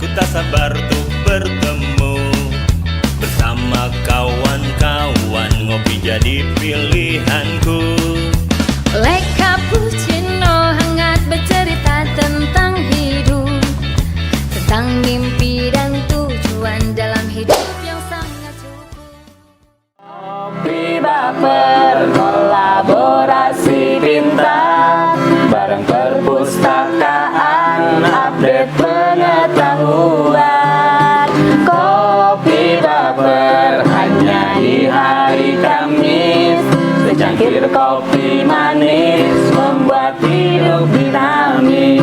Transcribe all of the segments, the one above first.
Ku tak sabar untuk bertemu bersama kawan-kawan, ngopi jadi pilihanku. Le cappuccino hangat bercerita tentang hidup, tentang mimpi dan tujuan dalam hidup yang sangat cukup. Kopi Baper kolaborasi pintar, bareng perpustakaan update pengetahuan. Kopi Baper hanya di hari Kamis, secangkir kopi manis membuat hidup dinamis.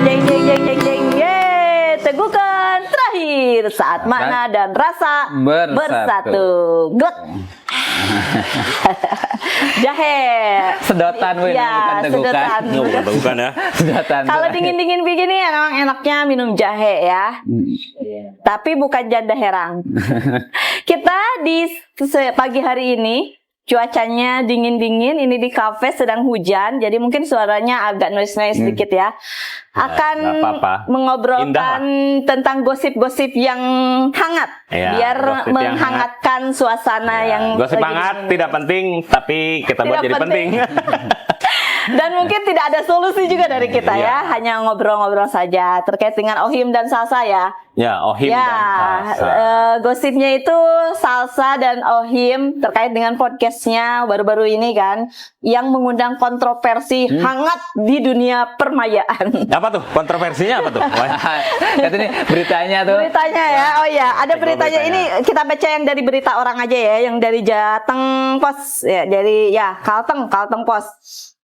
Jeng jeng jeng jeng jeng, yeay, teguhkan terakhir saat makna dan rasa bersatu. Glek. Jahe. Sedotan weh, Ya, bukan tegukan. sedotan. Bukan ya? Sedotan. Kalau dingin-dingin begini emang enaknya minum jahe ya. Tapi bukan janda herang. Kita di pagi hari ini cuacanya dingin-dingin, ini di kafe sedang hujan, jadi mungkin suaranya agak noise-noise sedikit ya. Akan nggak apa-apa. mengobrolkan tentang gosip-gosip yang hangat, Ya, biar gosip yang menghangatkan suasana yang Gosip lagi hangat dingin. tidak penting, tapi kita buat Tidak jadi penting. Dan mungkin tidak ada solusi juga dari kita ya, hanya ngobrol-ngobrol saja terkait dengan Ohim dan Salsa ya. Ya, Ohim Ya, dan Salsa. gosipnya itu Salsa dan Ohim terkait dengan podcastnya baru-baru ini kan, yang mengundang kontroversi hangat di dunia permayaan. Apa tuh? Kontroversinya apa tuh? Kata ini beritanya tuh. Beritanya ya, oh ya, ada Kalau beritanya ini kita baca yang dari berita orang aja ya, yang dari Jateng Post ya, dari ya Kalteng Post.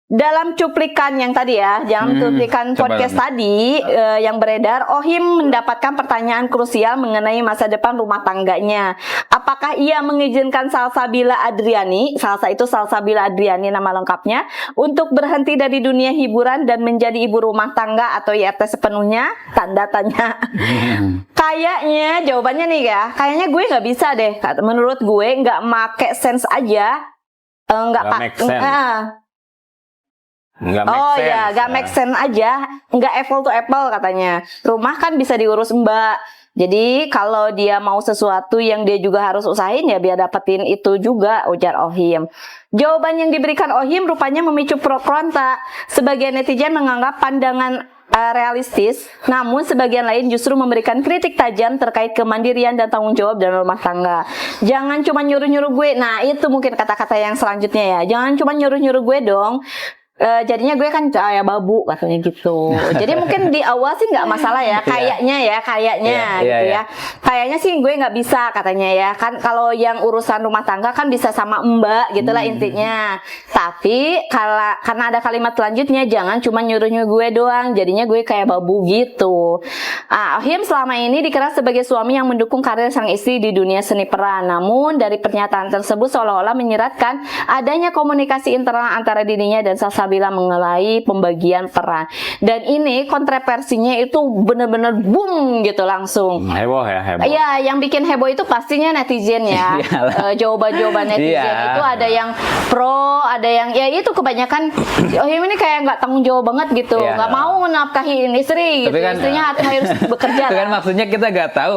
Dalam cuplikan yang tadi ya, dalam cuplikan coba podcast dong. tadi yang beredar, Ohim mendapatkan pertanyaan krusial mengenai masa depan rumah tangganya. Apakah ia mengizinkan Salsabila Adriani, Salsa itu Salsabila Adriani nama lengkapnya, untuk berhenti dari dunia hiburan dan menjadi ibu rumah tangga atau IRT sepenuhnya? Tanda tanya. Kayaknya jawabannya nih ya, kayaknya gue nggak bisa deh. Menurut gue nggak make sense aja, Nggak make sense. Nggak make Oh sense. ya, nggak make sense aja, nggak apple to apple katanya. Rumah kan bisa diurus Mbak. Jadi kalau dia mau sesuatu yang dia juga harus usahain ya biar dapetin itu juga, ujar Ohim. Jawaban yang diberikan Ohim rupanya memicu pro kontra. Sebagian netizen menganggap pandangan realistis, namun sebagian lain justru memberikan kritik tajam terkait kemandirian dan tanggung jawab dalam rumah tangga. Jangan cuma nyuruh-nyuruh gue. Nah, itu mungkin kata-kata yang selanjutnya ya. Jangan cuma nyuruh-nyuruh gue dong. Jadinya gue kan kayak babu katanya gitu. Jadi mungkin di awal sih nggak masalah ya, kayaknya gitu ya. Kayaknya sih gue nggak bisa katanya ya. Kan kalau yang urusan rumah tangga kan bisa sama Mbak gitulah intinya. Tapi karena ada kalimat selanjutnya, jangan cuma nyuruh-nyuruh gue doang. Jadinya gue kayak babu gitu. Ohim selama ini dikenal sebagai suami yang mendukung karir sang istri di dunia seni peran. Namun dari pernyataan tersebut seolah-olah menyiratkan adanya komunikasi internal antara dirinya dan Salsabila mengenai pembagian peran. Dan ini kontroversinya itu benar-benar boom gitu langsung. Heboh ya, heboh. Iya, yang bikin heboh itu pastinya netizen ya. Jawaban-jawaban netizen Iya. itu ada yang pro, ada yang ya itu kebanyakan Ohim ini kayak nggak tanggung jawab banget gitu, Iya. nggak mau menafkahi istri gitu. Tapi kan, Istrinya harus bekerja. Itu kan lah. maksudnya kita nggak tahu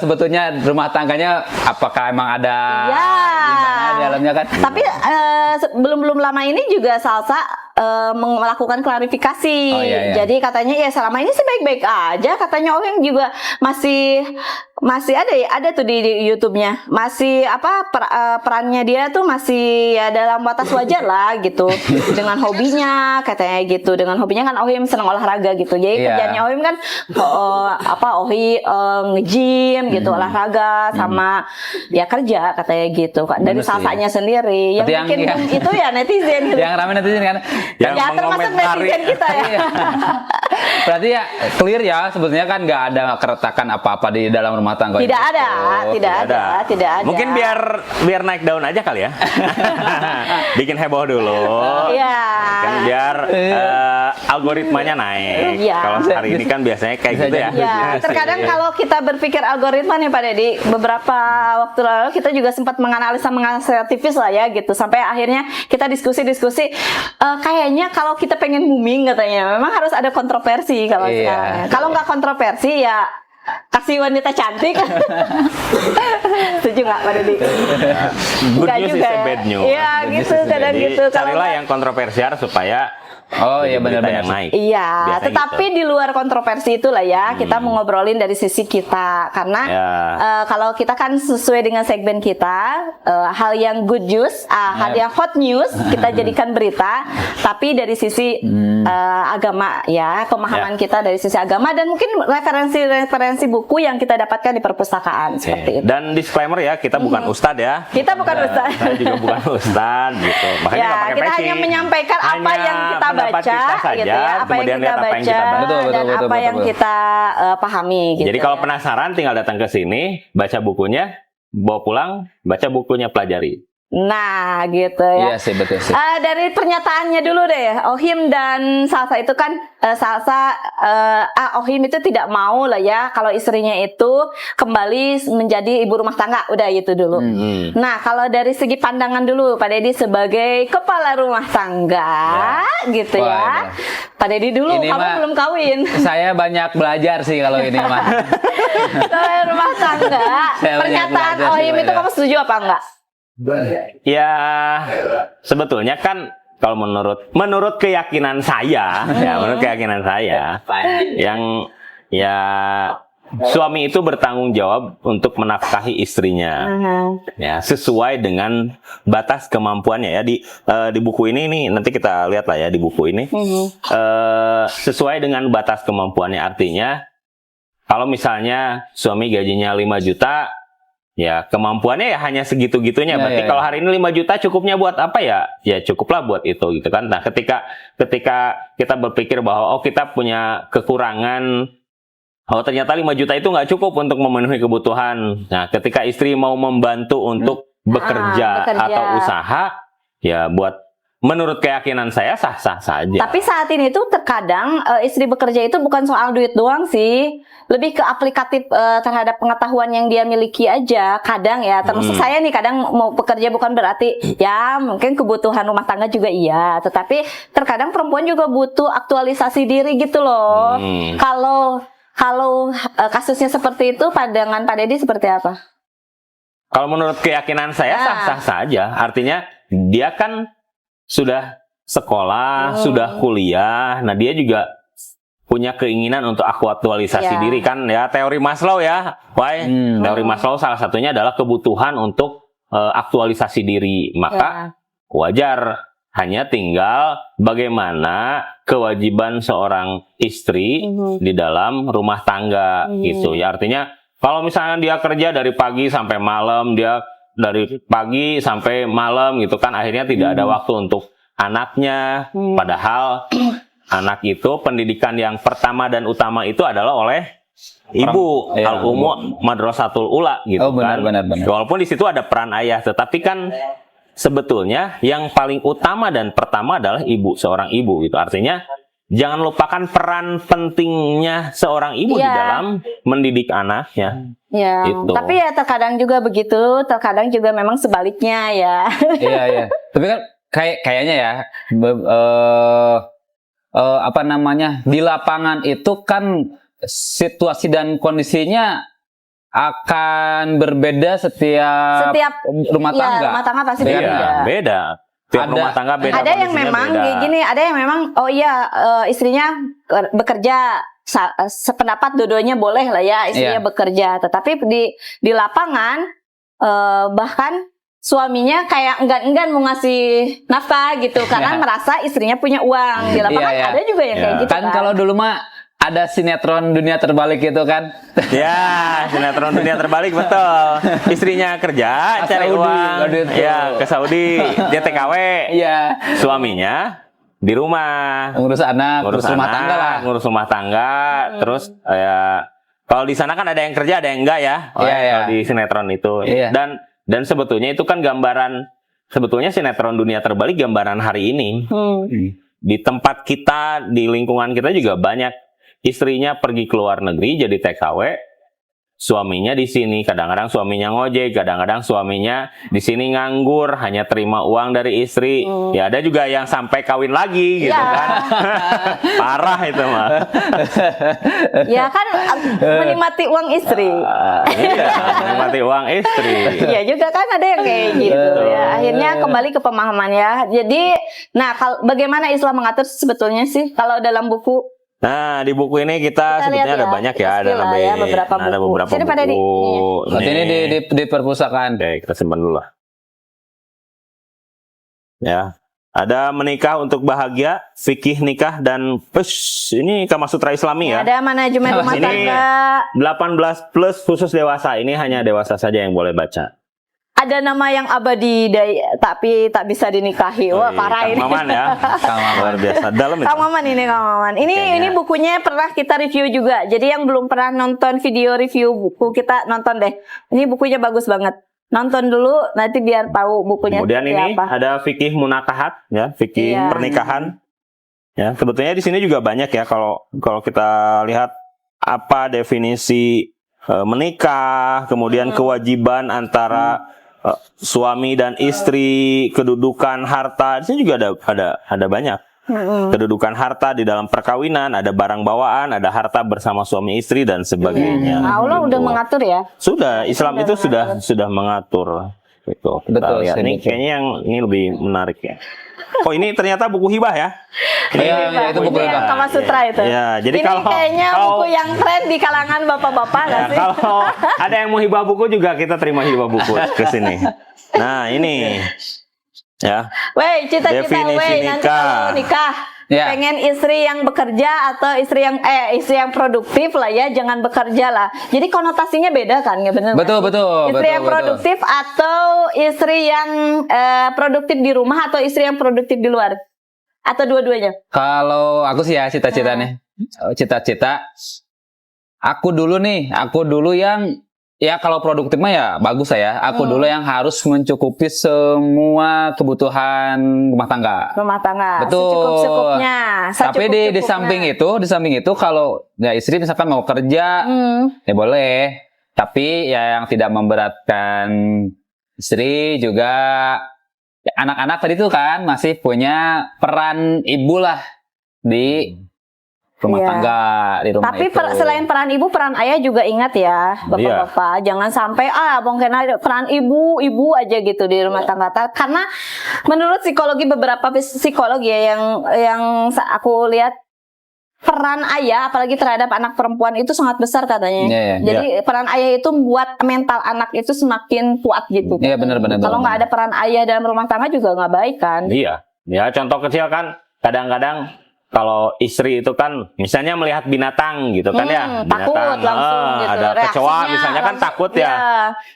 sebetulnya rumah tangganya apakah emang ada Ya. gimana di dalamnya kan. Tapi belum lama ini juga Salsa melakukan klarifikasi. Oh, iya. Jadi katanya ya selama ini sih baik-baik aja. Katanya Ohim juga masih ada tuh di YouTube-nya. Masih perannya dia tuh masih ya dalam batas wajar lah gitu. Dengan hobinya katanya gitu. Dengan hobinya kan Ohim senang olahraga gitu. Jadi Iya. kerjanya Ohim kan nge-gym gitu, olahraga sama ya kerja katanya gitu. Dari Bener sih. Salsanya sendiri. Yang Berarti bikin yang- boom itu ya netizen gitu. Yang ramai netizen kan. Yang Ya termasuk mengomentari. netizen kita ya. Iya. Berarti ya clear ya sebetulnya kan nggak ada keretakan apa-apa di dalam rumah tangga. Tidak ada, Oh, tidak ada. Mungkin biar naik daun aja kali ya. Bikin heboh dulu. Iya. Kan biar algoritmanya naik. Iya. Kalau hari ini kan biasanya kayak Bisa gitu ya. jadi. Ya, terkadang kalau kita berpikir algoritma nih Pak Deddy, beberapa waktu lalu kita juga sempat menganalisa tipis lah ya gitu. Sampai akhirnya kita diskusi-diskusi, kayaknya kalau kita pengen booming katanya, memang harus ada kontroversi kalau Iya. sekarang. Kalau nggak kontroversi ya kasih wanita cantik. Setuju nggak Pak Deddy? Good Nggak news juga is a ya. bad news. Iya gitu, kadang Jadi gitu. Kalau carilah nggak- yang kontroversial supaya Oh iya berita benar-benar. yang naik. Iya, Biasanya tetapi gitu. di luar kontroversi itulah ya, kita mau ngobrolin dari sisi kita. Karena Ya. kalau kita kan sesuai dengan segmen kita, hal yang good news, hal yang hot news, kita jadikan berita. Tapi dari sisi agama ya, pemahaman kita dari sisi agama dan mungkin referensi-referensi buku yang kita dapatkan di perpustakaan Oke. seperti itu. Dan disclaimer ya, kita bukan ustadz ya. Kita bukan ustaz. Saya juga bukan ustadz gitu. Makanya Ya, nggak pakai kita peci. hanya menyampaikan apa Hanya yang kita pendapat baca, kita saja, gitu ya, apa yang kemudian kita lihat apa yang baca kita baca. Betul, dan betul, apa yang betul. kita pahami. Gitu Jadi kalau ya. penasaran tinggal datang ke sini, baca bukunya, bawa pulang, baca bukunya, pelajari. Nah, gitu ya. Iya sih betul sih. Dari pernyataannya dulu deh, Ohim dan Salsa itu kan Ohim itu tidak mau lah ya kalau istrinya itu kembali menjadi ibu rumah tangga, udah itu dulu. Nah, kalau dari segi pandangan dulu, Pak Deddy sebagai kepala rumah tangga, gitu Wah, ya. Pak Deddy dulu, Ini kamu mah- belum kawin. Saya banyak belajar sih kalau ini mah. Kepala rumah tangga, Saya banyak pernyataan belajar sih, Ohim itu Pak, ya. kamu setuju apa enggak? Ya, sebetulnya kan kalau menurut keyakinan saya, ya menurut keyakinan saya, yang ya suami itu bertanggung jawab untuk menafkahi istrinya, ya sesuai dengan batas kemampuannya ya di buku ini nih nanti kita lihat lah ya di buku ini sesuai dengan batas kemampuannya, artinya kalau misalnya suami gajinya 5 juta. Ya, kemampuannya ya hanya segitu-gitunya. Ya, Berarti ya, kalau ya. hari ini 5 juta cukupnya buat apa ya? Ya cukuplah buat itu gitu kan. Nah, ketika kita berpikir bahwa oh kita punya kekurangan, oh ternyata 5 juta itu nggak cukup untuk memenuhi kebutuhan. Nah, ketika istri mau membantu untuk bekerja bekerja. atau usaha, ya menurut keyakinan saya sah-sah saja. Tapi saat ini tuh terkadang istri bekerja itu bukan soal duit doang sih, lebih ke aplikatif terhadap pengetahuan yang dia miliki aja. Kadang ya, termasuk saya nih kadang mau bekerja bukan berarti ya mungkin kebutuhan rumah tangga juga iya, tetapi terkadang perempuan juga butuh aktualisasi diri gitu loh. Kalau kasusnya seperti itu, pandangan Pak Deddy seperti apa? Kalau menurut keyakinan saya sah-sah saja. Artinya dia kan sudah sekolah, sudah kuliah. Nah, dia juga punya keinginan untuk aktualisasi Ya. diri kan ya, teori Maslow ya. Why? Teori Maslow salah satunya adalah kebutuhan untuk aktualisasi diri. Maka wajar, hanya tinggal bagaimana kewajiban seorang istri di dalam rumah tangga gitu ya. Artinya kalau misalnya dia kerja dari pagi sampai malam, dia dari pagi sampai malam gitu kan, akhirnya tidak ada waktu untuk anaknya. Padahal anak itu pendidikan yang pertama dan utama itu adalah oleh ibu, iya, al-ummu madrasatul ula gitu Oh, benar, kan. benar. Walaupun di situ ada peran ayah, tetapi kan sebetulnya yang paling utama dan pertama adalah ibu, seorang ibu gitu. Artinya jangan lupakan peran pentingnya seorang ibu di Iya. dalam mendidik anaknya. Ya, Gitu. tapi ya terkadang juga begitu, terkadang juga memang sebaliknya ya. Iya iya. Tapi kan kayaknya ya apa namanya di lapangan itu kan situasi dan kondisinya akan berbeda setiap rumah ya, tangga. rumah tangga pasti Iya, beda. Beda. Tiap Ada- rumah tangga beda. Ada yang kondisinya memang beda. kayak gini, ada yang memang oh iya istrinya bekerja sependapat, dua-duanya boleh lah ya istrinya Iya. bekerja, tetapi di lapangan bahkan suaminya kayak enggan-enggan mau ngasih nafkah gitu karena Iya. merasa istrinya punya uang. Di lapangan Iya, iya. ada juga yang kayak Iya. gitu Kan kalau dulu mah ada sinetron dunia terbalik gitu kan. Ya, sinetron dunia terbalik betul. Istrinya kerja, Ke cari Saudi, uang, waduh itu. ya ke Saudi, dia TKW. Iya. Suaminya di rumah, Ngurus anak, ngurus rumah anak, tangga lah. ngurus rumah tangga. Terus ya, kalau di sana kan ada yang kerja, ada yang enggak ya. Iya, iya. Kalau di sinetron itu. Iya. Dan sebetulnya itu kan gambaran, sebetulnya sinetron dunia terbalik gambaran hari ini. di tempat kita, di lingkungan kita juga banyak istrinya pergi ke luar negeri jadi TKW, suaminya di sini, kadang-kadang suaminya ngojek, kadang-kadang suaminya di sini nganggur, hanya terima uang dari istri. Ya ada juga yang sampai kawin lagi gitu Ya. kan. Parah itu mah. Ya kan menikmati uang istri. Iya, menikmati uang istri. Iya juga kan ada yang kayak gitu ya. Akhirnya kembali ke pemahaman ya. Jadi, nah bagaimana Islam mengatur sebetulnya sih kalau dalam buku? Nah, di buku ini kita sebetulnya lihat ada ya, banyak ya, kita ada spill lah lebih ya, beberapa ada buku. beberapa Sini pada buku. Berarti ini di perpustakaan. Oke, kita simpan dulu lah. Ya. Ada menikah untuk bahagia, fikih nikah dan ini Kama Sutra Islami ya. Ada manajemen rumah Ini tangga. 18 plus khusus dewasa. Ini hanya dewasa saja yang boleh baca. Ada nama yang abadi tapi tak bisa dinikahi. Wah, parah Kang ini. Maman ya. Kang Maman. Luar biasa. Dalam itu. Kang Maman ini, Kang Maman. Ini Kayaknya. ini bukunya pernah kita review juga. Jadi yang belum pernah nonton video review buku kita nonton deh. Ini bukunya bagus banget. Nonton dulu nanti biar tahu bukunya Kemudian seperti ini apa. ada fikih munakahat ya, fikih Iya. pernikahan. Ya, sebetulnya di sini juga banyak ya kalau kita lihat apa definisi menikah, kemudian kewajiban antara suami dan istri, kedudukan harta. Di sini juga ada banyak. Kedudukan harta di dalam perkawinan, ada barang bawaan, ada harta bersama suami istri dan sebagainya. Allah udah Gitu. mengatur ya. Sudah, Islam itu sudah mengatur. Gitu. Kita Betul, lihat. Ini betul. kayaknya yang ini lebih menarik ya. Oh, ini ternyata buku hibah ya. Iya, itu buku Ini yang hibah. Kama Sutra itu. Ya, jadi ini kayaknya buku yang tren di kalangan bapak-bapak nggak ya, sih? kalau ada yang mau hibah buku juga kita terima hibah buku ke sini. Nah, ini ya. Weh, cita-cita Definisi weh nanti nikah. kalau nikah Ya. pengen istri yang bekerja atau istri yang produktif lah ya, jangan bekerja lah. Jadi konotasinya beda kan, ya benar? Betul, nggak sih? betul, Istri betul, yang betul. produktif atau istri yang produktif di rumah atau istri yang produktif di luar? Atau dua-duanya? Kalau aku sih ya cita-citanya, cita-cita. Aku dulu yang ya kalau produktif mah ya bagus saya. Aku dulu yang harus mencukupi semua kebutuhan rumah tangga. Rumah tangga. Betul. Secukup-cukupnya. Tapi di samping itu kalau ya istri misalkan mau kerja, ya boleh. Tapi ya yang tidak memberatkan istri juga. Ya, anak-anak tadi tuh kan masih punya peran ibu lah di rumah Iya. tangga di rumah Tapi itu. selain peran ibu, peran ayah juga ingat ya, bapak-bapak. Jangan sampai mungkin ada peran ibu aja gitu di rumah tangga. Karena menurut psikologi beberapa psikolog ya yang aku lihat peran ayah apalagi terhadap anak perempuan itu sangat besar katanya. Iya, iya. Jadi peran ayah itu membuat mental anak itu semakin kuat gitu. Iya benar-benar. Kalau nggak ada peran ayah dalam rumah tangga juga nggak baik kan. Iya. Ya, contoh kecil kan kadang-kadang kalau istri itu kan misalnya melihat binatang gitu kan ya, takut binatang langsung gitu. ada kecoa Reaksinya misalnya kan langsung, takut ya. iya.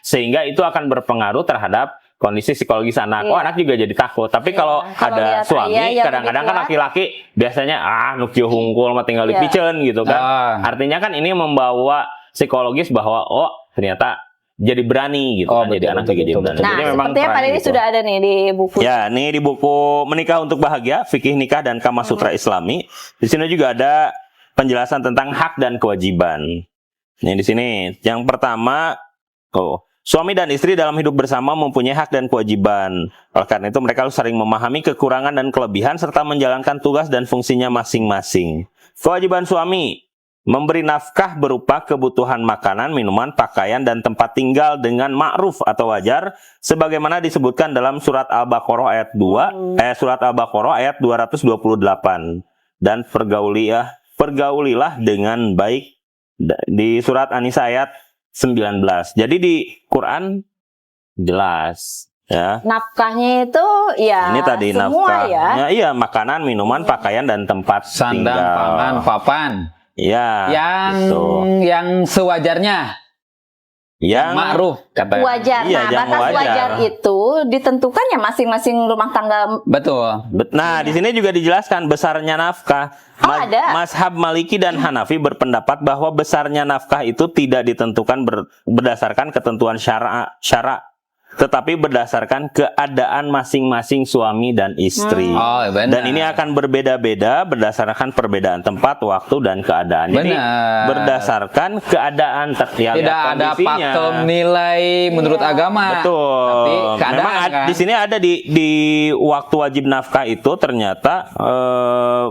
Sehingga itu akan berpengaruh terhadap kondisi psikologis anak. Iya. Oh, anak juga jadi takut. Tapi kalau Kalau ada lihat suami, ayah yang kadang-kadang kan lebih kuat. laki-laki biasanya nukieu hungkul mah tinggal Iya. dipiceun gitu kan. Artinya kan ini membawa psikologis bahwa ternyata jadi berani gitu Oh, kan. Jadi betul, anak betul, juga jadi betul, berani. Nah, Jadi memang sepertinya pada perannya ini gitu. sudah ada nih di buku. Ya, ini di buku Menikah untuk Bahagia, Fikih Nikah dan Kama Sutra Islami. Di sini juga ada penjelasan tentang hak dan kewajiban. Nih di sini, yang pertama, suami dan istri dalam hidup bersama mempunyai hak dan kewajiban. Oleh karena itu mereka harus saling memahami kekurangan dan kelebihan serta menjalankan tugas dan fungsinya masing-masing. Kewajiban suami memberi nafkah berupa kebutuhan makanan, minuman, pakaian, dan tempat tinggal dengan ma'ruf atau wajar sebagaimana disebutkan dalam surat Al-Baqarah ayat 2, surat Al-Baqarah ayat 228. Dan pergaulilah dengan baik di surat An-Nisa ayat 19. Jadi di Quran jelas ya. Nafkahnya itu ya Ini tadi semua nafkahnya, ya. iya makanan, minuman, pakaian, dan tempat Sandang, tinggal. pangan, papan. Iya. Yang gitu. sewajarnya. Yang Ma'ruf kata. Wajar. Iya, Nah, yang batas wajar. wajar itu ditentukan ya masing-masing rumah tangga. Betul. Nah, di sini juga dijelaskan besarnya nafkah. Ada. Mazhab Maliki dan Hanafi berpendapat bahwa besarnya nafkah itu tidak ditentukan berdasarkan ketentuan syara. tetapi berdasarkan keadaan masing-masing suami dan istri. Oh, benar. Dan ini akan berbeda-beda berdasarkan perbedaan tempat, waktu, dan keadaan. Jadi Benar. berdasarkan keadaan yang Tidak ada pakem nilai menurut agama. Betul. Tapi keadaan Memang kan. di sini ada di waktu wajib nafkah itu ternyata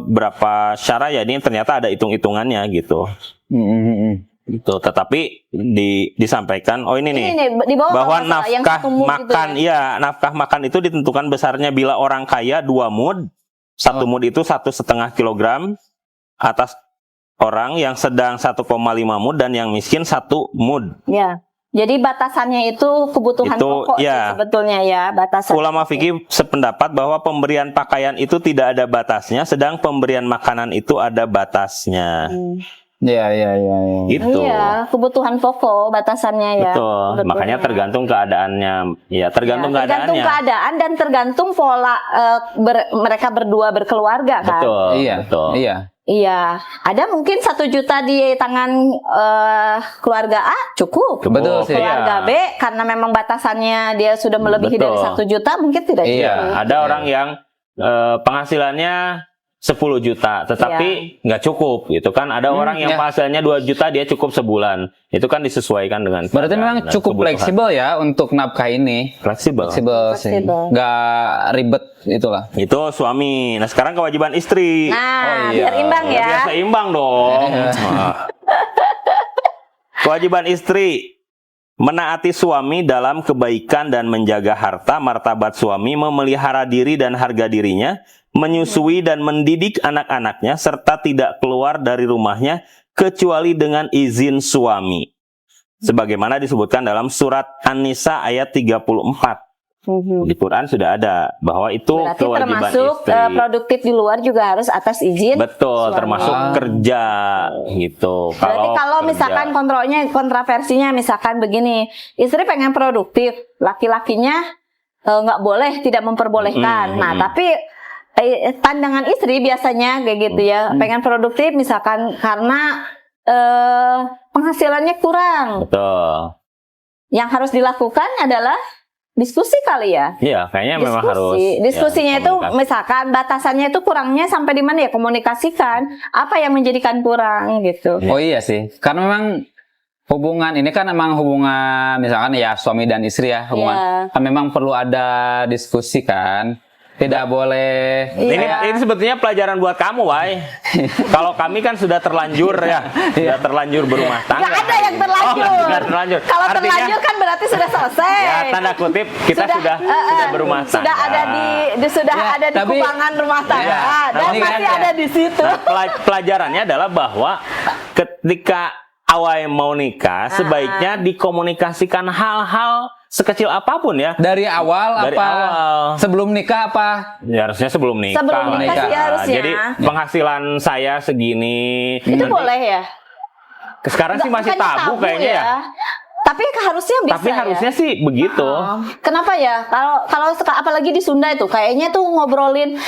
berapa syara ya, ini ternyata ada hitung-hitungannya gitu. Itu tetapi disampaikan ini nih di bawah bahwa kalau nggak salah, yang nafkah satu mud makan gitu ya. nafkah makan itu ditentukan besarnya bila orang kaya 2 mud, 1 mud itu 1,5 kilogram atas orang, yang sedang 1,5 mud, dan yang miskin 1 mud. Ya. Jadi batasannya itu kebutuhan Itu, pokok ya. sih sebetulnya ya, batasan. Ulama fikih sependapat bahwa pemberian pakaian itu tidak ada batasnya, sedang pemberian makanan itu ada batasnya. Iya. Itu. Iya, kebutuhan pokok batasannya ya. Betul. Sebetulnya. Makanya tergantung keadaannya. Ya, tergantung Ya, tergantung keadaannya. keadaan dan tergantung pola mereka berdua berkeluarga kan. Betul. Iya. Betul. Iya. Iya, ada mungkin 1 juta di tangan keluarga A cukup. Betul sih. Keluarga Iya. B karena memang batasannya dia sudah melebihi Betul. dari 1 juta mungkin tidak Iya. cukup. Ada orang yang penghasilannya 10 juta, tetapi nggak cukup, gitu kan? Ada orang yang ya. penghasilannya 2 juta, dia cukup sebulan. Itu kan disesuaikan dengan. Berarti keadaan memang dan cukup kebutuhan. fleksibel ya untuk nafkah ini. Fleksibel. Fleksibel sih. Fleksibel. Nggak ribet itulah. Itu suami. Nah, sekarang kewajiban istri. Nah, Oh, iya. biar imbang ya. Biar seimbang dong. Nah. Kewajiban istri menaati suami dalam kebaikan dan menjaga harta martabat suami, memelihara diri dan harga dirinya, menyusui dan mendidik anak-anaknya, serta tidak keluar dari rumahnya kecuali dengan izin suami. Sebagaimana disebutkan dalam surat An-Nisa ayat 34. Di Quran sudah ada bahwa itu Berarti kewajiban termasuk istri. produktif di luar juga harus atas izin. Betul, suami. termasuk kerja gitu. Berarti kalau kerja- misalkan kontraversinya misalkan begini, istri pengen produktif, laki-lakinya nggak boleh, tidak memperbolehkan. Nah, tapi pandangan istri biasanya kayak gitu ya, pengen produktif misalkan karena penghasilannya kurang. Betul. Yang harus dilakukan adalah diskusi kali ya. Iya, kayaknya memang harus. Diskusinya ya, itu komunikasi. misalkan batasannya itu kurangnya sampai di mana ya, komunikasikan apa yang menjadikan kurang gitu. Oh iya sih. Karena memang hubungan ini kan memang hubungan misalkan ya suami dan istri ya, hubungan kan memang perlu ada diskusi kan. Tidak boleh. Ini sebetulnya pelajaran buat kamu, Wai. Kalau kami kan sudah terlanjur ya, sudah terlanjur berumah tangga. Nggak ada yang terlanjur. Oh, nggak terlanjur. Kalau Artinya, terlanjur kan berarti sudah selesai. ya tanda kutip kita sudah berumah tangga. Sudah ada ada di tapi- kubangan rumah tangga Ya, dan tapi kan masih ya. ada di situ. Nah, pelajarannya adalah bahwa ketika awal mau nikah, sebaiknya dikomunikasikan hal-hal sekecil apapun ya. Dari awal Dari apa? awal. Sebelum nikah apa? Ya, harusnya sebelum nikah. Sebelum nikah sih harusnya. Jadi penghasilan saya segini. Itu Nanti- boleh ya. Sekarang sih masih Bukannya tabu kayaknya ya. Tapi harusnya bisa. Tapi harusnya ya. sih begitu. Kenapa ya? Kalau apalagi di Sunda itu kayaknya tuh ngobrolin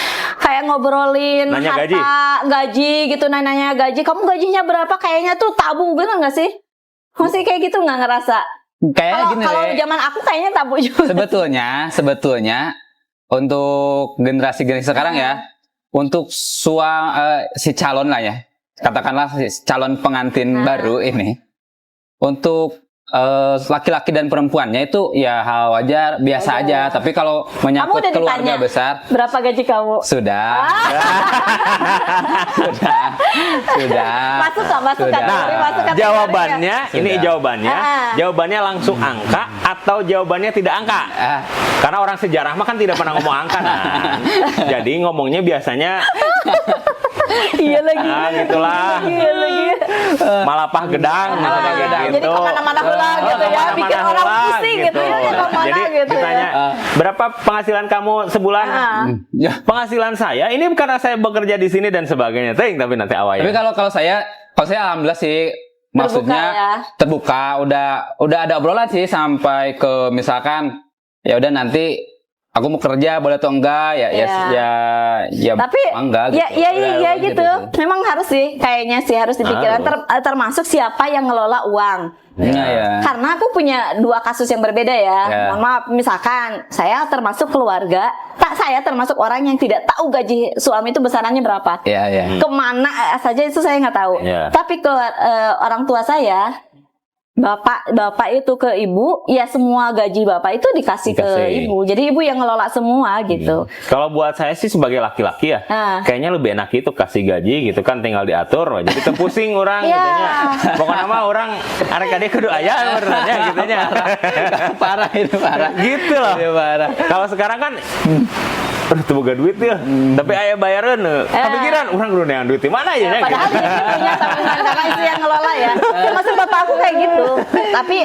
Nanya harta, gaji gitu, nanya gaji. Kamu gajinya berapa? Kayaknya tuh tabu, bener nggak sih? Masih kayak gitu nggak ngerasa? Kayak gini Kalau deh. zaman aku kayaknya tabu juga. Sebetulnya untuk generasi sekarang ya, untuk si calon lah ya, katakanlah si calon pengantin baru ini, untuk laki-laki dan perempuannya itu ya hal wajar biasa aja. Tapi kalau menyangkut Kamu udah keluarga ditanya besar, berapa gaji kamu? sudah. Masuk nggak? Masuk Sudah. kategori, masuk kategori Jawabannya, nggak? ini Sudah. jawabannya. Jawabannya langsung angka atau jawabannya tidak angka. Karena orang sejarah mah kan tidak pernah ngomong angka nah. Jadi ngomongnya biasanya Iya lagi. gitulah. Iya lagi. Malapah gedang, malapah gedang Jadi gitu. kemana-mana heula gitu ya, bikin orang pusing gitu ya, kemana Jadi gitu ya. ditanya, berapa penghasilan kamu sebulan? Ya. Penghasilan saya ini karena saya bekerja di sini dan sebagainya. Tapi nanti Tapi awalnya. kalau saya alhamdulillah sih, maksudnya ya. terbuka, udah ada obrolan sih sampai ke misalkan ya udah nanti aku mau kerja boleh atau enggak ya Tapi enggak ya gitu. ya Udah, gitu. Memang harus sih, kayaknya sih harus dipikirkan termasuk siapa yang ngelola uang. Iya, ya. Karena aku punya 2 kasus yang berbeda ya. Ya. Mohon maaf, misalkan saya termasuk keluarga, saya termasuk orang yang tidak tahu gaji suami itu besarannya berapa. Iya, iya. Kemana saja itu saya nggak tahu. Ya. Tapi ke orang tua saya, bapak itu ke ibu, ya semua gaji bapak itu dikasih ke Dikasih. ibu. Jadi ibu yang ngelola semua gitu. Kalau buat saya sih sebagai laki-laki ya, kayaknya lebih enak itu kasih gaji gitu kan, tinggal diatur. Jadi terpusing orang Iya. gitunya. Pokoknya mah orang arek kade kudu aya benernya gitunya. Parah itu parah. Gitu loh. Itu parah. Kalau sekarang kan tuh boga duit ya, tapi aya bayareun. Kepikiran orang kudu neangan duit di mana ya Padahal gitu. dia punya tabungan karena istri yang ngelola ya. Termasuk bapak aku kayak gitu. Tapi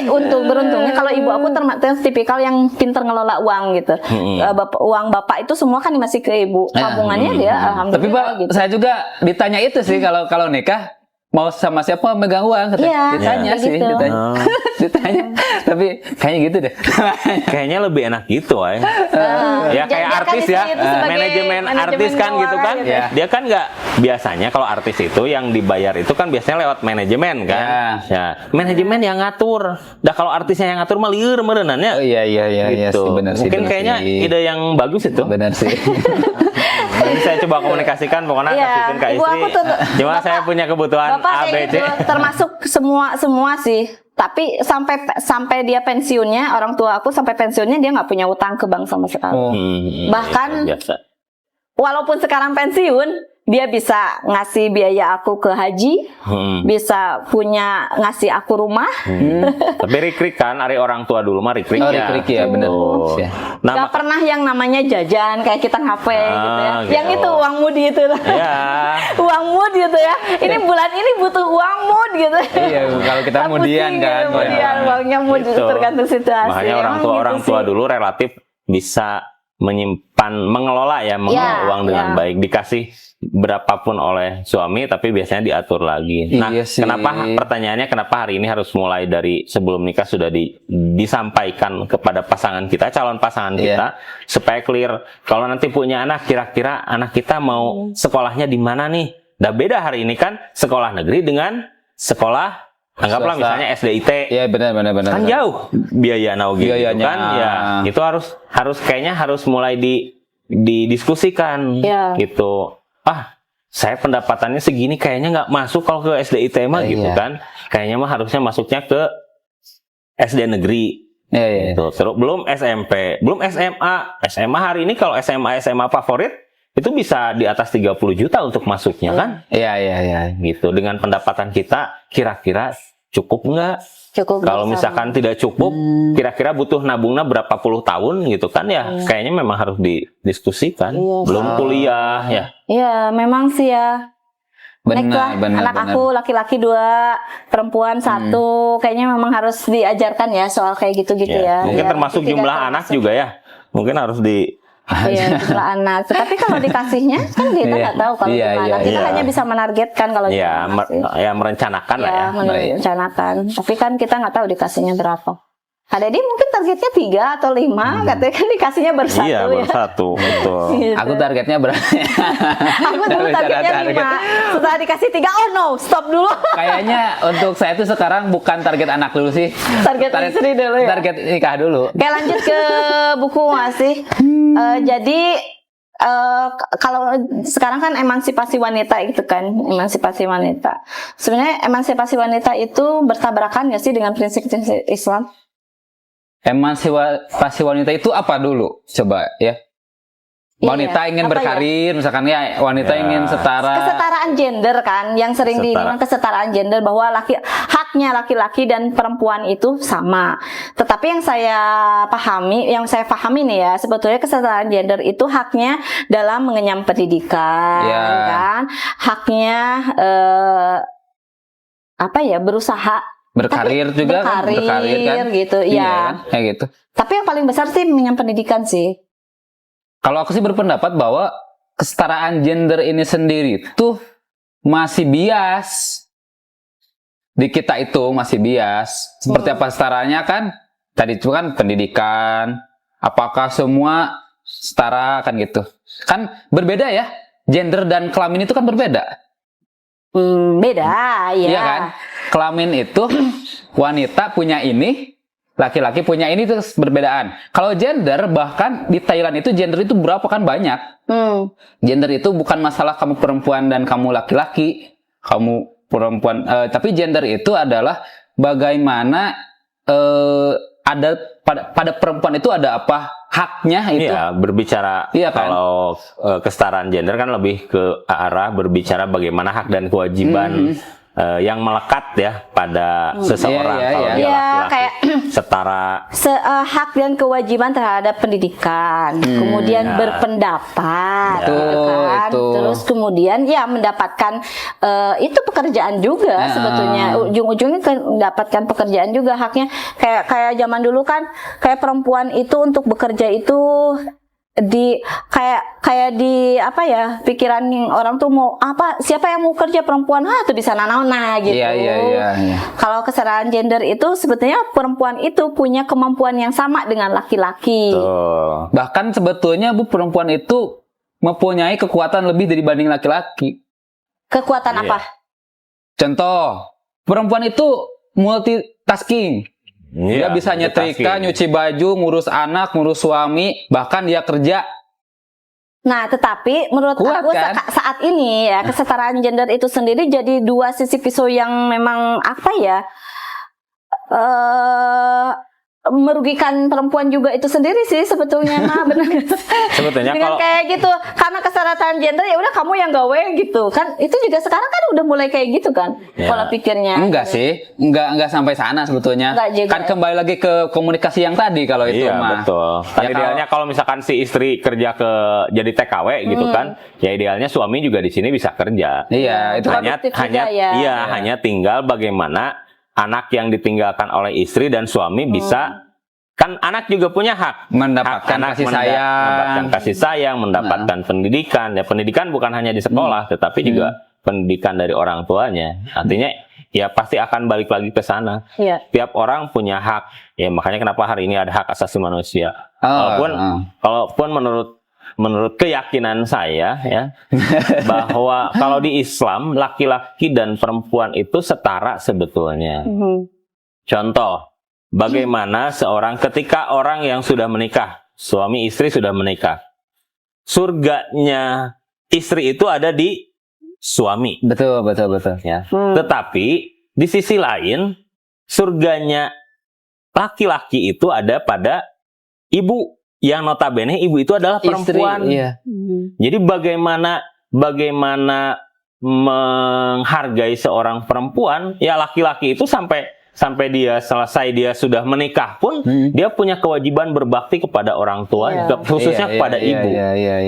beruntungnya kalau ibu aku termasuk tipikal yang pinter ngelola uang gitu. Uang bapak itu semua kan masih ke ibu. Tabungannya dia alhamdulillah. Tapi Pak, gitu. saya juga ditanya itu sih kalau nikah mau sama siapa megang uang katanya. Iya, Ditanya kayak sih, gitu. ditanya. Ditanya. Tapi kayaknya gitu deh. Kayaknya lebih enak gitu ya. Ya kayak Jangan artis kan ya, istri itu sebagai manajemen artis kan gitu kan. keuangan gitu. Ya. Dia kan nggak biasanya kalau artis itu yang dibayar itu kan biasanya lewat manajemen kan. Ya, manajemen yang ngatur. Dah kalau artisnya yang ngatur mah lieur meureunannya. Oh iya iya Gitu. sih benar sih. Mungkin benar kayaknya sih. ide yang bagus itu. Benar sih. Nanti saya coba komunikasikan pokoknya Iya, kasihkan ke ibu istri. aku tuh- Cuma saya punya kebutuhan Bapak A, B, kayak C. gitu, termasuk semua sih. Tapi sampai dia pensiunnya, orang tua aku sampai pensiunnya dia nggak punya utang ke bank sama sekali. Oh. Bahkan- biasa. Walaupun sekarang pensiun, dia bisa ngasih biaya aku ke haji, bisa punya ngasih aku rumah. Tapi rikrik kan, ari orang tua dulu mah rikrik Oh, ya. rikrik ya, benar. Tuh. Ya. Nah, Gak pernah yang namanya jajan kayak kita ngafe gitu ya. gitu. Yang itu uang mood itu lah. ya. Uang mood gitu ya. Ini bulan ini butuh uang mood gitu. Iya, kalau kita Pusing kemudian gitu, kan. kemudian ya. uangnya mood Gitu. tergantung situasi. Makanya Emang orang gitu tua sih. dulu relatif bisa mengelola ya, mengelola uang dengan baik, dikasih berapapun oleh suami, tapi biasanya diatur lagi. Nah, Iya sih. pertanyaannya kenapa hari ini harus mulai dari sebelum nikah sudah disampaikan kepada pasangan kita, calon pasangan kita, supaya clear. Kalau nanti punya anak, kira-kira anak kita mau sekolahnya di mana nih? Nah, beda hari ini kan sekolah negeri dengan sekolah anggaplah swasta. misalnya SDIT. Iya benar. Kan jauh biaya nauge gitu Biayanya. kan ya, itu harus kayaknya harus mulai didiskusikan gitu. Saya pendapatannya segini kayaknya nggak masuk kalau ke SDIT mah gitu kan, kayaknya mah harusnya masuknya ke SD negeri gitu. Terus belum SMP, belum SMA hari ini kalau SMA favorit itu bisa di atas 30 juta untuk masuknya kan. Iya. Gitu, dengan pendapatan kita kira-kira cukup nggak? Cukup. Kalau bisa. misalkan tidak cukup, kira-kira butuh nabungnya berapa puluh tahun gitu kan ya? Kayaknya memang harus didiskusikan. Belum kuliah ya. Iya, memang sih ya. Next lah, anak aku laki-laki 2, perempuan 1. Kayaknya memang harus diajarkan ya soal kayak gitu-gitu ya. Mungkin Biar termasuk tidak jumlah termasuk. anak juga ya. Mungkin harus Iya, jumlah anak. Tapi kalau dikasihnya kan kita nggak tahu kalau Iya, jumlah iya, anak. Kita iya. hanya bisa menargetkan kalau ya, jumlah anak sih. merencanakan lah ya. Merencanakan. Tapi kan kita nggak tahu dikasihnya berapa. Kak Deddy mungkin targetnya 3 atau 5, katanya kan dikasihnya baru 1 Iya, ya. baru 1, betul. Gitu. Aku targetnya berapa? Aku dulu targetnya 5. Setelah dikasih 3, oh no, stop dulu. Kayaknya untuk saya itu sekarang bukan target anak dulu sih. Target istri dulu ya. Target nikah dulu. Oke, lanjut ke buku masih. Jadi kalau sekarang kan emansipasi wanita gitu kan, emansipasi wanita. Sebenarnya emansipasi wanita itu bertabrakan nggak sih dengan prinsip-prinsip Islam? Emansipasi wanita itu apa dulu? Coba ya. Wanita Iya, ingin apa berkarir, misalkan ya wanita ingin setara. Kesetaraan gender kan, yang sering dibilang kesetaraan gender bahwa haknya laki-laki dan perempuan itu sama. Tetapi yang saya pahami nih ya, sebetulnya kesetaraan gender itu haknya dalam mengenyam pendidikan, kan, haknya berusaha Berkarir juga kan, berkarir kan, gitu, iya ya. kan? Kayak gitu. Tapi yang paling besar sih mengenyam pendidikan sih. Kalau aku sih berpendapat bahwa kesetaraan gender ini sendiri tuh masih bias. Di kita itu masih bias. Seperti apa kesetaraannya kan? Tadi itu kan pendidikan. Apakah semua setara kan gitu. Kan berbeda ya. Gender dan kelamin itu kan berbeda. Beda, ya. Iya kan? Kelamin itu wanita punya ini, laki-laki punya ini, itu berbedaan. Kalau gender, bahkan di Thailand itu gender itu berapa kan banyak. Gender itu bukan masalah kamu perempuan dan kamu laki-laki, kamu perempuan. Tapi gender itu adalah bagaimana ada pada perempuan itu ada apa haknya itu. Iya, berbicara Iya kan? kalau kesetaraan gender kan lebih ke arah berbicara bagaimana hak dan kewajiban yang melekat ya pada seseorang. Iya, Kalau iya. dia Iya, laki-laki kayak setara. hak dan kewajiban terhadap pendidikan, kemudian berpendapat, Betul, gitu kan. itu. Terus kemudian ya mendapatkan itu pekerjaan juga sebetulnya, ujung-ujungnya mendapatkan pekerjaan juga haknya. Kayak zaman dulu kan, kayak perempuan itu untuk bekerja itu kayak di apa ya, pikiran orang tuh mau apa, siapa yang mau kerja perempuan, tuh di sana nah gitu. Iya. Kalau kesetaraan gender itu sebetulnya perempuan itu punya kemampuan yang sama dengan laki-laki. Tuh. Bahkan sebetulnya Bu, perempuan itu mempunyai kekuatan lebih dibanding laki-laki. Kekuatan Iya. apa? Contoh, perempuan itu multitasking. Dia Iya, bisa nyetrika, multitasking. nyuci baju, ngurus anak, ngurus suami, bahkan dia kerja. Nah, tetapi menurut Kuat, aku kan? saat ini ya kesetaraan gender itu sendiri jadi dua sisi pisau yang memang apa ya, merugikan perempuan juga itu sendiri sih sebetulnya. Nah, benar. Sebetulnya Dengan kalau kayak gitu, karena kesetaraan gender ya udah kamu yang gawe gitu kan. Itu juga sekarang kan udah mulai kayak gitu kan Ya. pola pikirnya. Enggak sih, enggak sampai sana sebetulnya. Enggak juga, Kan ya. kembali lagi ke komunikasi yang tadi kalau itu iya, mah. betul. Kan Ya, idealnya kalau misalkan si istri kerja jadi TKW gitu kan, ya idealnya suami juga di sini bisa kerja. Iya, itu kan Produktif juga ya. Iya, hanya tinggal bagaimana anak yang ditinggalkan oleh istri dan suami bisa, kan anak juga punya hak. mendapatkan Hak anak kasih sayang. mendapatkan kasih sayang, mendapatkan pendidikan. Ya pendidikan bukan hanya di sekolah, tetapi juga pendidikan dari orang tuanya. Artinya ya pasti akan balik lagi ke sana. Iya. Tiap orang punya hak. Ya makanya kenapa hari ini ada hak asasi manusia. Oh, Walaupun menurut keyakinan saya ya bahwa kalau di Islam laki-laki dan perempuan itu setara sebetulnya. Contoh, bagaimana ketika orang yang sudah menikah, suami istri sudah menikah, surganya istri itu ada di suami, betul. ya. Tetapi di sisi lain, surganya laki-laki itu ada pada ibu, yang notabene ibu itu adalah perempuan. Istri, iya. Jadi bagaimana menghargai seorang perempuan, ya laki-laki itu sampai dia selesai, dia sudah menikah pun dia punya kewajiban berbakti kepada orang tuanya, khususnya kepada ibu.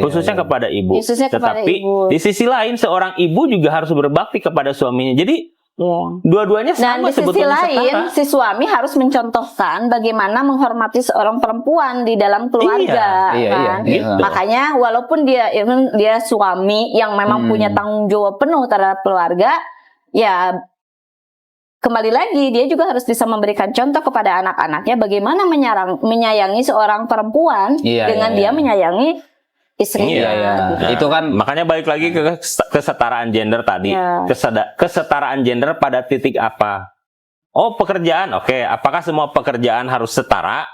Khususnya kepada ibu. Khususnya kepada Tetapi ibu. di sisi lain seorang ibu juga harus berbakti kepada suaminya. Jadi dua-duanya Dan sama di sisi sebetulnya lain, setara. si suami harus mencontohkan bagaimana menghormati seorang perempuan di dalam keluarga, Iya, kan? gitu. Makanya walaupun dia suami yang memang punya tanggung jawab penuh terhadap keluarga, ya kembali lagi dia juga harus bisa memberikan contoh kepada anak-anaknya bagaimana menyayangi seorang perempuan dengan dia menyayangi istrinya. Iya. Itu kan Makanya balik lagi ke kesetaraan gender tadi. Ya. Kesetaraan gender pada titik apa? Oh, pekerjaan. Oke, apakah semua pekerjaan harus setara?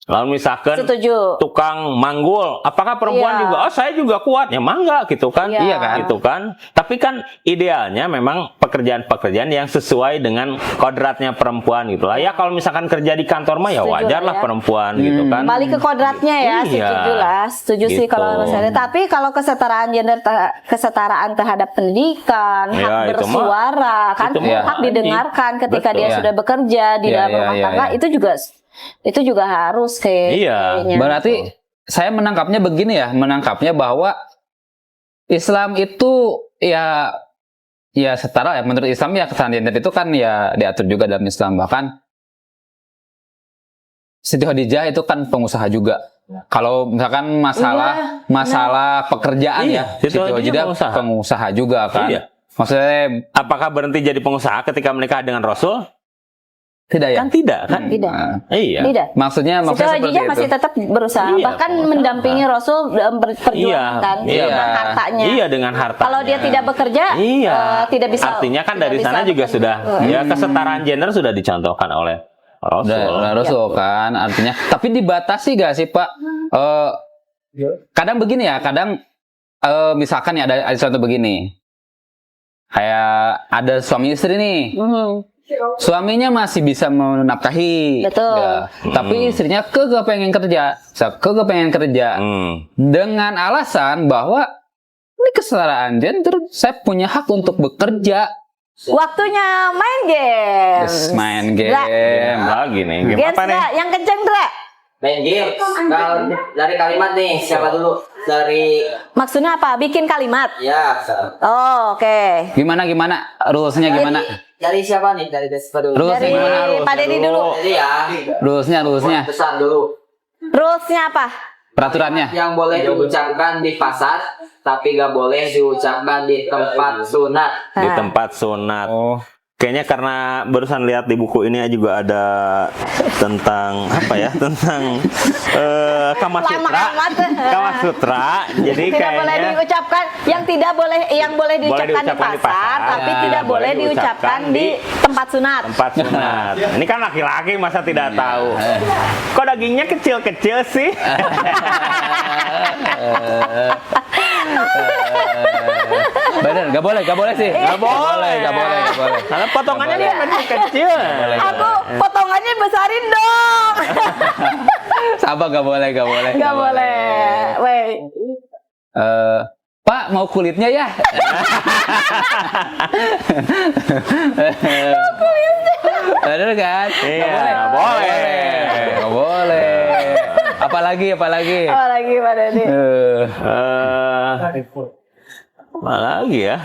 Lalu misalkan Setuju. tukang manggul, apakah perempuan Iya. juga? Oh, saya juga kuat. Ya mangga gitu kan? Iya. Iya kan? Gitu kan? Tapi kan idealnya memang pekerjaan-pekerjaan yang sesuai dengan kodratnya perempuan gitu lah. Ya kalau misalkan kerja di kantor mah ya Setuju, wajar lah ya. perempuan gitu kan. Balik ke kodratnya ya, Iya. setuju sih Gitu. kalau misalnya. Tapi kalau kesetaraan gender, kesetaraan terhadap pendidikan, Ya, hak itu mah- bersuara, kan itu mah hak didengarkan ketika Betul. dia Iya. sudah bekerja di Iya, dalam iya, rumah iya, tangga, iya. itu juga harus Iya. kayaknya. berarti saya menangkapnya begini ya, bahwa Islam itu ya setara ya. Menurut Islam ya kesetaraan gender itu kan ya diatur juga dalam Islam. Bahkan Siti Khadijah itu kan pengusaha juga. Kalau misalkan masalah pekerjaan Iya, ya, Siti Khadijah pengusaha juga kan. Iya. Maksudnya Apakah berhenti jadi pengusaha ketika menikah dengan Rasul? Tidak ya? Kan tidak kan? Tidak. Iya. Tidak. Maksudnya Siti seperti Khadijah itu. masih tetap berusaha, Iya, bahkan berusaha. mendampingi Rasul dalam berperjuangan Iya. dengan hartanya. Iya, dengan harta. Kalau dia tidak bekerja, Iya. tidak bisa. Artinya kan tidak dari bisa sana juga bekerja. sudah ya kesetaraan gender sudah dicontohkan oleh Rasul. Udah Rasul kan, artinya. Tapi dibatasi gak sih Pak? Kadang begini ya, kadang misalkan ya ada contoh begini. Kayak ada suami istri nih. Suaminya masih bisa menafkahi, Betul. ya. Tapi istrinya pengen kerja, pengen kerja dengan alasan bahwa ini kesetaraan gender, saya punya hak untuk bekerja. Waktunya main game. Terus main game. Lagi nih, game Gens apa nih? Dra, yang kenceng Dra. Main game. Kalau dari kalimat nih, siapa dulu? Dari Maksudnya apa? Bikin kalimat. ya. Oh, oke. Gimana rulesnya gimana? Dari siapa nih? Dari siapa dulu? Rulesnya Dari gimana? Pak Dedi dulu. Jadi ya. Rulesnya. Pesan dulu. Rulesnya apa? Peraturannya. Yang boleh diucapkan di pasar, tapi gak boleh diucapkan di tempat sunat. Di tempat sunat. Oh. Kayaknya karena barusan lihat di buku ini juga ada tentang apa ya? Tentang Kama Lama Sutra. amat. Kama Sutra. Jadi Tidak boleh kayaknya diucapkan, yang tidak boleh, yang boleh diucapkan, di diucapkan di pasar, pasar, tapi ya, tidak boleh diucapkan di tempat sunat. tempat sunat. Ini kan laki-laki masa tidak tahu. Kok dagingnya kecil-kecil sih? Bener, gak boleh sih. Gak boleh. Gak boleh. Karena potongannya dia kecil-kecil. Aku potongannya besarin dong. Sabar, gak boleh. Gak boleh. Weh. Pak, mau kulitnya ya? Bener kan? Iya, nggak boleh. Gak boleh. Apalagi? Apa lagi Pak Dedi? Apa lagi ya?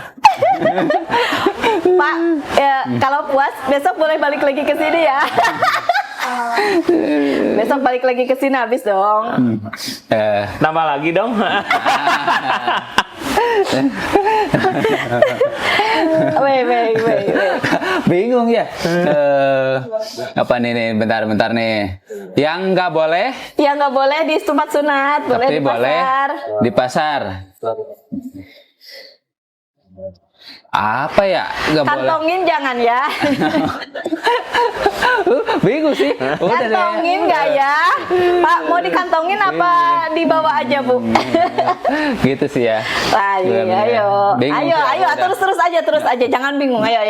Pak, ya, kalau puas besok boleh balik lagi ke sini ya. Besok balik lagi ke sini habis dong. Tambah lagi dong. Weh. Bingung ya? Apa nih? Bentar nih. Yang nggak boleh, Ya nggak boleh di tempat sunat, boleh tapi di boleh pasar. di pasar. Apa ya? Nggak boleh. Kantongin jangan ya. Bingung sih. Udah deh. Kantongin nggak ya? Pak, mau dikantongin apa dibawa aja Bu? Gitu sih ya. Ayo, Bener-bener. ayo, Bingung sih aku udah. terus aja, jangan bingung, ayo,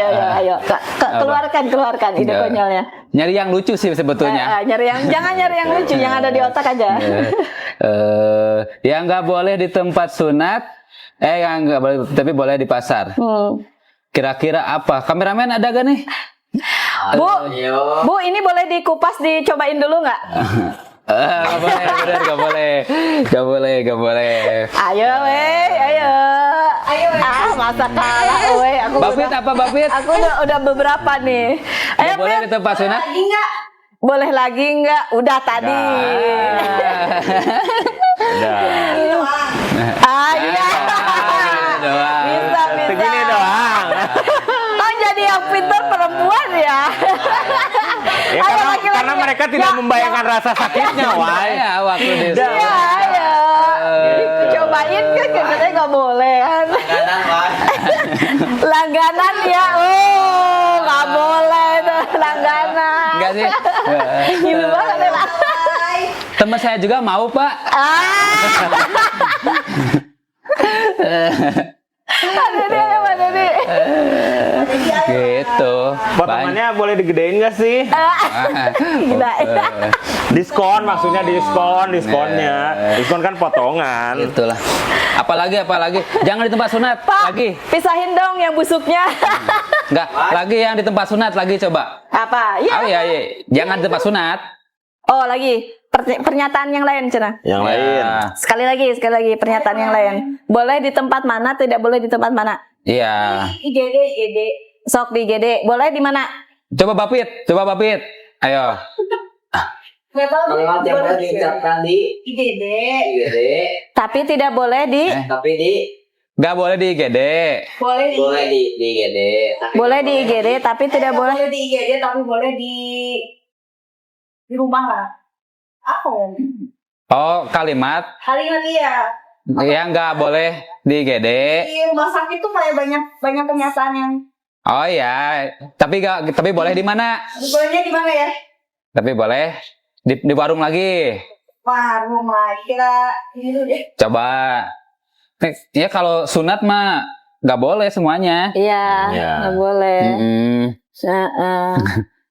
keluarkan ide Nggak. konyolnya. Nyari yang lucu sih sebetulnya. Jangan nyari yang lucu, yang ada di otak aja. Yang nggak boleh di tempat sunat, yang nggak boleh, tapi boleh di pasar. Kira-kira apa? Kameramen ada gak nih? Bu, Yo. Bu, ini boleh dikupas, dicobain dulu nggak? Gak boleh, bener, gak boleh. Ayo, ayo. Masa kalah, aku Bapit udah, apa Bapit? aku udah beberapa nih. Ayo, Nggak boleh Pit. di tempat sunat? Boleh lagi nggak? Udah tadi. Udah. Iya. Doang. Bisa. Segini doang. Oh, jadi yang pintar perempuan ya? Ya, Ayo, karena, laki-laki. karena mereka tidak Ya, membayangkan rasa sakitnya, Wai. Ya, waktu di Iya, ayo. Cobain kan katanya nggak boleh kan? Kanan, Pak. Langganan ya, oh nggak boleh tuh langganan. Enggak sih. Gila banget ya. Teman saya juga mau, Pak. Mana nih? Gitu. Potongannya boleh digedein nggak sih? Gila. Diskon maksudnya diskonnya. Diskon kan potongan. Itulah. Apalagi? Jangan di tempat sunat. Pak, Lagi. pisahin dong yang busuknya. Enggak, lagi yang di tempat sunat lagi coba. Apa? Oh iya. Jangan di tempat sunat. Oh, lagi. Pernyataan yang lain, Cina. Yang lain. Ya. Sekali lagi pernyataan yang lain. Boleh di tempat mana, tidak boleh di tempat mana? Iya. IGD. Sok di IGD. Boleh di mana? Coba Bapit. Ayo. Kalimat yang boleh diucapkan di IGD. IGD, Tapi tidak boleh di tapi di Nggak boleh di IGD. Boleh di IGD. Boleh di IGD tapi tidak boleh di IGD tapi boleh di rumah lah. Apa ya? Oh, kalimat Kalimat iya. yang nggak boleh di IGD. Di rumah sakit tuh kayak banyak kenyataan yang Oh ya, tapi boleh di mana? bolehnya di mana ya? Tapi boleh di warung lagi. Wah, rumah kira ini dulu deh. Coba. Ya kalau sunat mah nggak boleh semuanya. iya Iya. nggak boleh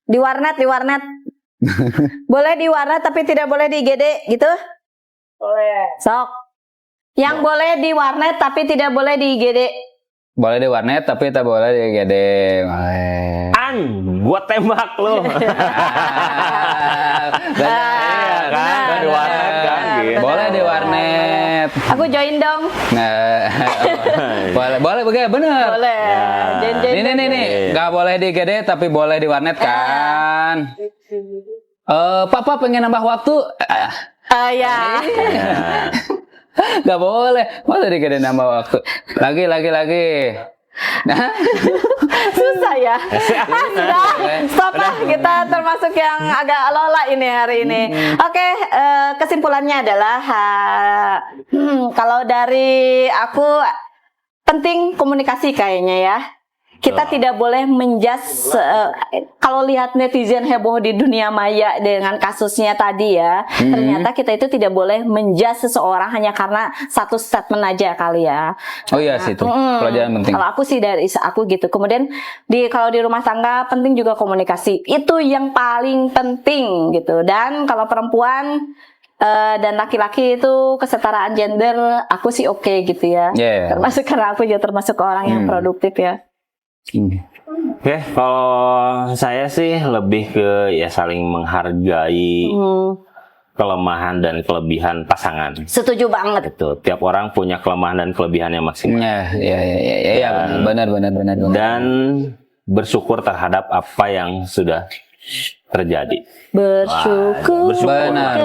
di warnet boleh di warnet tapi tidak boleh di IGD gitu Boleh. sok yang boleh di warnet tapi tidak boleh di IGD. Boleh di warnet tapi tak boleh di IGD. Boleh. Gua tembak lo. Iya kan, di warnet kan, gitu. Boleh di warnet. Aku join dong. Nah, boleh bener. Boleh. Ya. Jen. Nih, nggak boleh di IGD tapi boleh di warnet kan. Papa pengen nambah waktu. Ya. Nggak boleh. Masa di IGD nambah waktu. Lagi. Nah, Susah ya. Sudah. Stop lah. Kita termasuk yang agak lola ini hari ini. Oke, kesimpulannya adalah kalau dari aku penting komunikasi kayaknya ya. Kita tidak boleh menjudge kalau lihat netizen heboh di dunia maya dengan kasusnya tadi ya. Ternyata kita itu tidak boleh menjudge seseorang hanya karena satu statement aja kali ya. oh iya sih itu pelajaran penting. Kalau aku sih dari aku gitu. Kemudian kalau di rumah tangga penting juga komunikasi. Itu yang paling penting gitu. Dan kalau perempuan dan laki-laki itu kesetaraan gender, aku sih oke gitu ya. Yeah. Termasuk karena aku juga termasuk orang yang produktif ya. Oke, kalau saya sih lebih ke ya saling menghargai kelemahan dan kelebihan pasangan. Setuju banget. Itu tiap orang punya kelemahan dan kelebihannya masing-masing. Ya, benar. Dan bersyukur terhadap apa yang sudah terjadi. Bersyukur. Benar.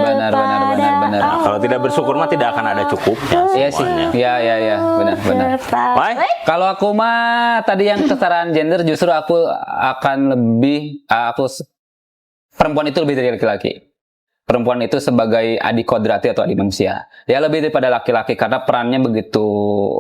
Nah, kalau tidak bersyukur mah tidak akan ada cukupnya Iya sih. semuanya. Iya, benar. Why? Kalau aku mah tadi yang kesetaraan gender justru aku akan lebih perempuan itu lebih dari laki-laki. Perempuan itu sebagai adik kodrati atau adik manusia. Dia lebih daripada laki-laki karena perannya begitu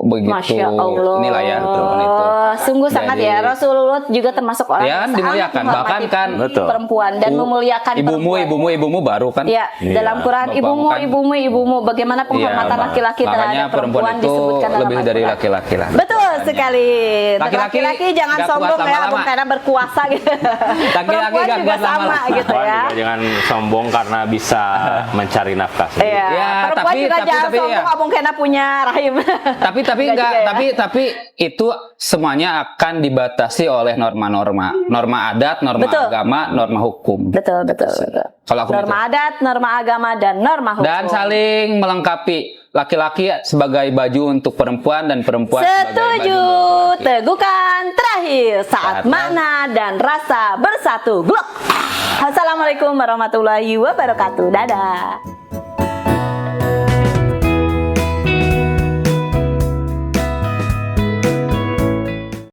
Masya Allah. inilah ya perempuan itu. Sungguh sangat Jadi- ya. Rasulullah juga termasuk orang Ya, yang dimuliakan. sangat Bahkan menghormati kan Betul. perempuan dan memuliakan ibumu baru kan. Ya, Iya. dalam Quran Bapak ibumu bagaimana penghormatan Iya, laki-laki Makanya terhadap perempuan perempuan itu disebutkan dalam lebih dari Al-Quran. laki-laki lah. Betul sekali. Laki-laki Laki-laki jangan nggak kuat sombong ya, lama-lama. Abang karena berkuasa gitu. Laki-laki Perempuan nggak juga kuat sama lama-lama. gitu Perempuan ya. juga jangan sombong karena bisa mencari nafkah sendiri. Iya, Ya, perempuan juga jangan sombong ya. Abang karena punya rahim. tapi Enggak enggak juga ya. tapi itu semuanya akan dibatasi oleh norma adat, norma Betul. agama, norma hukum. Betul. Kalau aku Norma adat, norma agama dan norma hukum. dan saling melengkapi, laki-laki sebagai baju untuk perempuan dan perempuan sebagai baju Setuju. untuk laki-laki. Teguhkan terakhir saat Saat makna dan rasa bersatu. Glok. Assalamualaikum warahmatullahi wabarakatuh. Dadah.